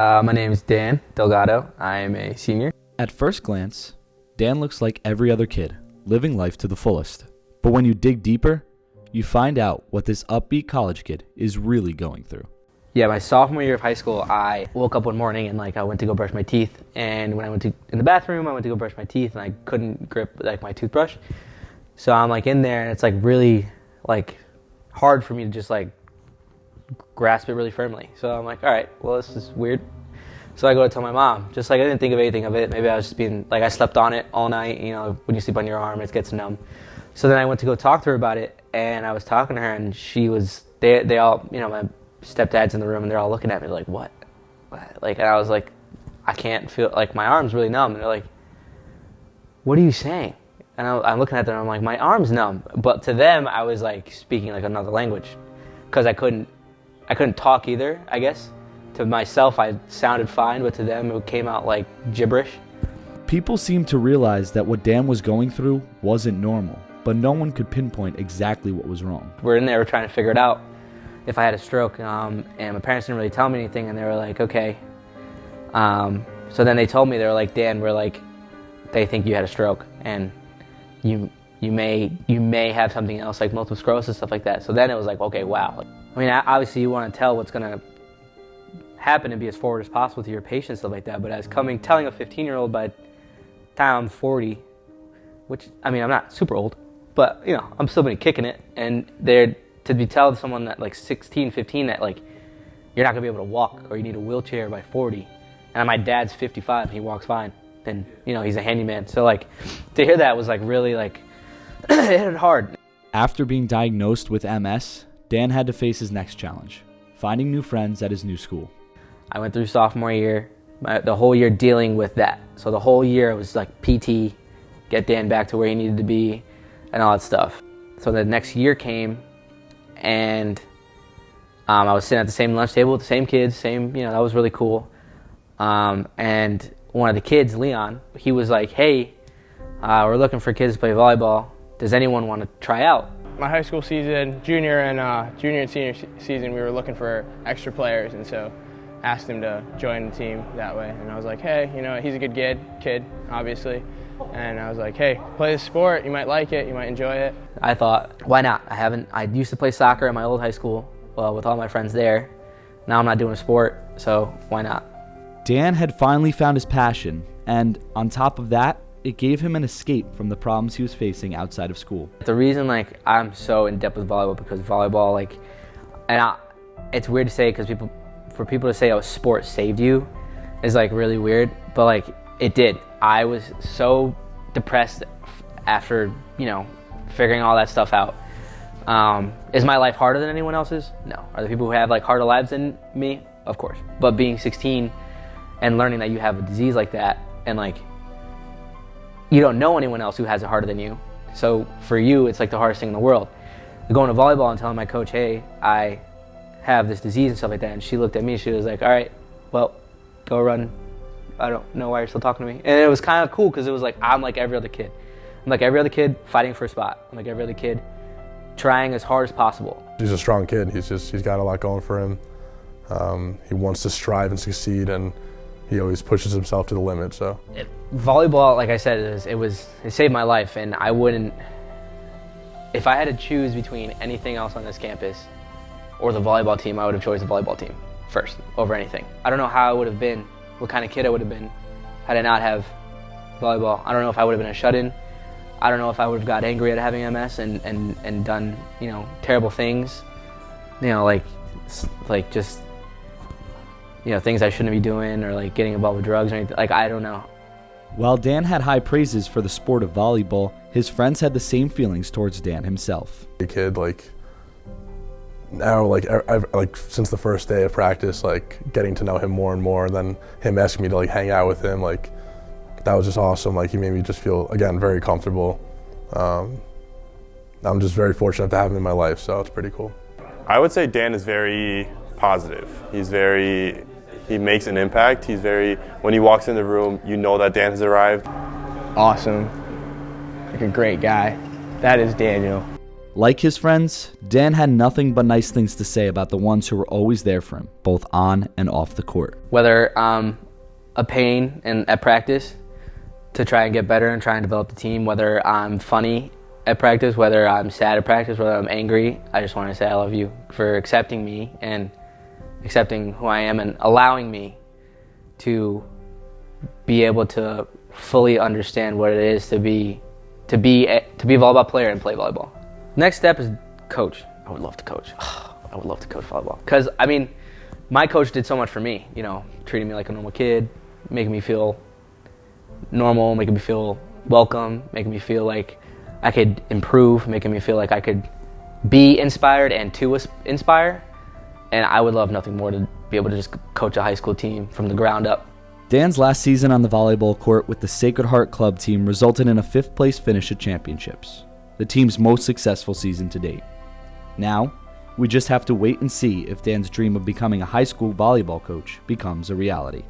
My name is Dan Delgado. I am a senior. At first glance, Dan looks like every other kid, living life to the fullest. But when you dig deeper, you find out what this upbeat college kid is really going through. Yeah, my sophomore year of high school, I woke up one morning and I went to go brush my teeth. And when I went in the bathroom, I went to go brush my teeth and I couldn't grip my toothbrush. So I'm in there and it's really hard for me to just grasp it really firmly. So I'm all right, well, this is weird. So I go to tell my mom, I didn't think of anything of it. Maybe I was just being, I slept on it all night. When you sleep on your arm, it gets numb. So then I went to go talk to her about it, and I was talking to her, and they all, my stepdad's in the room, and they're all looking at me what? And I was I can't feel, my arm's really numb. And they're like, what are you saying? And I'm looking at them, and I'm my arm's numb. But to them, I was speaking another language, because I couldn't talk either, I guess. To myself, I sounded fine, but to them, it came out like gibberish. People seemed to realize that what Dan was going through wasn't normal, but no one could pinpoint exactly what was wrong. We're in there trying to figure it out if I had a stroke, and my parents didn't really tell me anything, and they were okay. So then they told me, they were Dan, they think you had a stroke, and you may have something else, multiple sclerosis, stuff like that. So then it was okay, wow. Obviously you want to tell what's going to happen and be as forward as possible to your patients, stuff like that. But telling a 15-year-old by the time I'm 40, which, I'm not super old, but, I'm still been kicking it. And to be telling someone that 16, 15, that you're not going to be able to walk or you need a wheelchair by 40. And my dad's 55 and he walks fine. And, he's a handyman. So to hear that was really it hit hard. After being diagnosed with MS, Dan had to face his next challenge, finding new friends at his new school. I went through sophomore year, the whole year dealing with that. So the whole year was PT, get Dan back to where he needed to be, and all that stuff. So the next year came, and I was sitting at the same lunch table with the same kids, that was really cool. And one of the kids, Leon, he was hey, we're looking for kids to play volleyball. Does anyone want to try out? My high school season, junior and senior season, we were looking for extra players, and so asked him to join the team that way. And I was hey, he's a good kid, obviously. And I was hey, play this sport, you might like it, you might enjoy it. I thought, why not? I used to play soccer at my old high school with all my friends there. Now I'm not doing a sport, so why not? Dan had finally found his passion, and on top of that, it gave him an escape from the problems he was facing outside of school. The reason I'm so in depth with volleyball, because volleyball it's weird to say, because for people to say sport saved you is really weird, but it did. I was so depressed after figuring all that stuff out. Is my life harder than anyone else's? No. Are there people who have harder lives than me? Of course. But being 16 and learning that you have a disease like that, and you don't know anyone else who has it harder than you. So for you, it's the hardest thing in the world. Going to volleyball and telling my coach, hey, I have this disease and stuff like that. And she looked at me, she was all right, well, go run. I don't know why you're still talking to me. And it was kind of cool, because it was I'm every other kid. I'm every other kid fighting for a spot. I'm every other kid trying as hard as possible. He's a strong kid. He's got a lot going for him. He wants to strive and succeed, and he always pushes himself to the limit. So volleyball, like I said, it saved my life, and I wouldn't. If I had to choose between anything else on this campus or the volleyball team, I would have chosen the volleyball team first over anything. I don't know how I would have been, what kind of kid I would have been had I not have volleyball. I don't know if I would have been a shut-in. I don't know if I would have got angry at having MS and done terrible things, just things I shouldn't be doing, or getting involved with drugs or anything. I don't know. While Dan had high praises for the sport of volleyball, his friends had the same feelings towards Dan himself. The kid, now, I've since the first day of practice, getting to know him more and more, and then him asking me to hang out with him, that was just awesome. He made me just feel, again, very comfortable. I'm just very fortunate to have him in my life, so it's pretty cool. I would say Dan is very positive. He makes an impact. When he walks in the room, you know that Dan has arrived. Awesome, a great guy. That is Daniel. Like his friends, Dan had nothing but nice things to say about the ones who were always there for him, both on and off the court. Whether I'm a pain at practice to try and get better and try and develop the team, whether I'm funny at practice, whether I'm sad at practice, whether I'm angry, I just want to say I love you for accepting me and accepting who I am and allowing me to be able to fully understand what it is to be a volleyball player and play volleyball. Next step is coach. I would love to coach. I would love to coach volleyball. Because, I mean, my coach did so much for me, you know, treating me like a normal kid, making me feel normal, making me feel welcome, making me feel like I could improve, making me feel like I could be inspired and to inspire. And I would love nothing more to be able to just coach a high school team from the ground up. Dan's last season on the volleyball court with the Sacred Heart Club team resulted in a 5th place finish at championships, the team's most successful season to date. Now, we just have to wait and see if Dan's dream of becoming a high school volleyball coach becomes a reality.